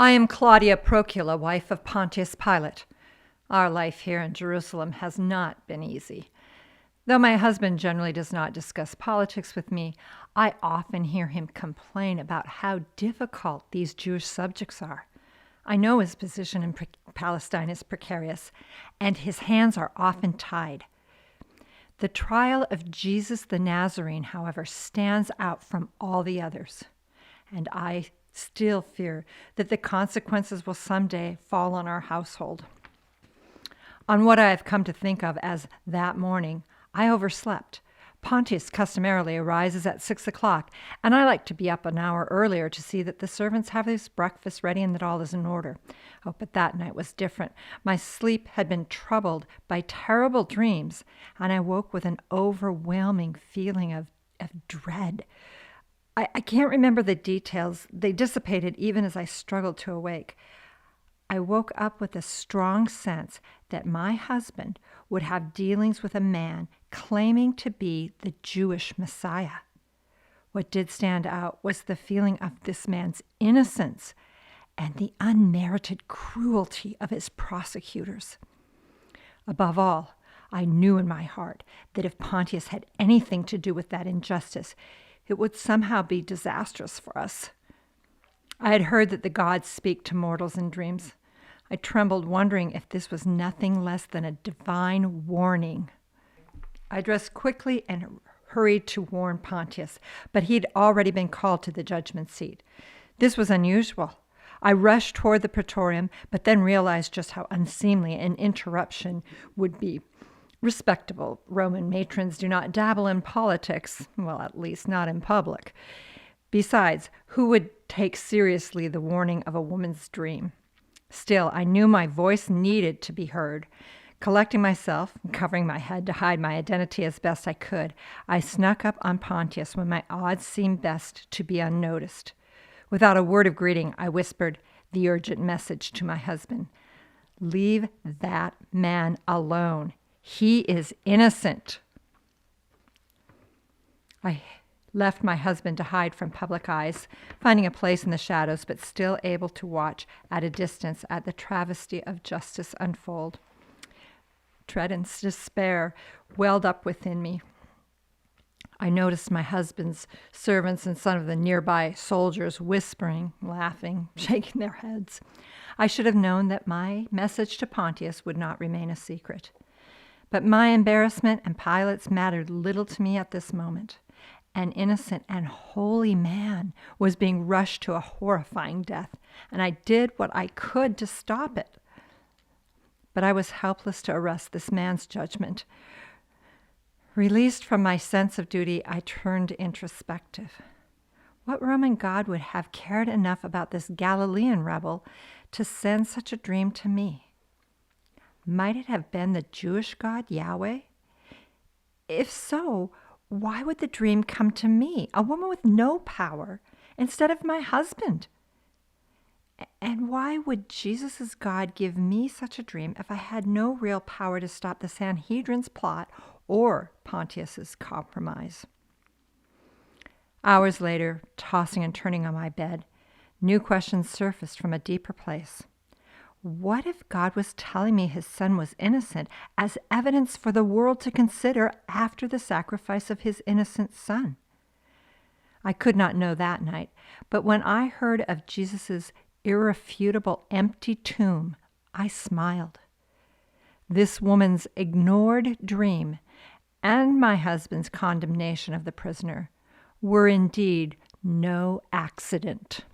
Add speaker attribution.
Speaker 1: I am Claudia Procula, wife of Pontius Pilate. Our life here in Jerusalem has not been easy. Though my husband generally does not discuss politics with me, I often hear him complain about how difficult these Jewish subjects are. I know his position in Palestine is precarious, and his hands are often tied. The trial of Jesus the Nazarene, however, stands out from all the others, and I still fear that the consequences will someday fall on our household. On what I have come to think of as that morning, I overslept. Pontius customarily arises at 6 o'clock, and I like to be up an hour earlier to see that the servants have his breakfast ready and that all is in order. Oh, but that night was different. My sleep had been troubled by terrible dreams, and I woke with an overwhelming feeling of dread. I can't remember the details. They dissipated even as I struggled to awake. I woke up with a strong sense that my husband would have dealings with a man claiming to be the Jewish Messiah. What did stand out was the feeling of this man's innocence and the unmerited cruelty of his prosecutors. Above all, I knew in my heart that if Pontius had anything to do with that injustice, it would somehow be disastrous for us. I had heard that the gods speak to mortals in dreams. I trembled, wondering if this was nothing less than a divine warning. I dressed quickly and hurried to warn Pontius, but he'd already been called to the judgment seat. This was unusual. I rushed toward the praetorium, but then realized just how unseemly an interruption would be. Respectable Roman matrons do not dabble in politics, well, at least not in public. Besides, who would take seriously the warning of a woman's dream? Still, I knew my voice needed to be heard. Collecting myself, covering my head to hide my identity as best I could, I snuck up on Pontius when my odds seemed best to be unnoticed. Without a word of greeting, I whispered the urgent message to my husband. "Leave that man alone. He is innocent." I left my husband to hide from public eyes, finding a place in the shadows, but still able to watch at a distance at the travesty of justice unfold. Dread and despair welled up within me. I noticed my husband's servants and some of the nearby soldiers whispering, laughing, shaking their heads. I should have known that my message to Pontius would not remain a secret. But my embarrassment and Pilate's mattered little to me at this moment. An innocent and holy man was being rushed to a horrifying death, and I did what I could to stop it. But I was helpless to arrest this man's judgment. Released from my sense of duty, I turned introspective. What Roman god would have cared enough about this Galilean rebel to send such a dream to me? Might it have been the Jewish god Yahweh? If so, why would the dream come to me, a woman with no power, instead of my husband? And why would Jesus' God give me such a dream if I had no real power to stop the Sanhedrin's plot or Pontius's compromise? Hours later, tossing and turning on my bed, new questions surfaced from a deeper place. What if God was telling me his son was innocent as evidence for the world to consider after the sacrifice of his innocent son? I could not know that night, but when I heard of Jesus' irrefutable empty tomb, I smiled. This woman's ignored dream and my husband's condemnation of the prisoner were indeed no accident.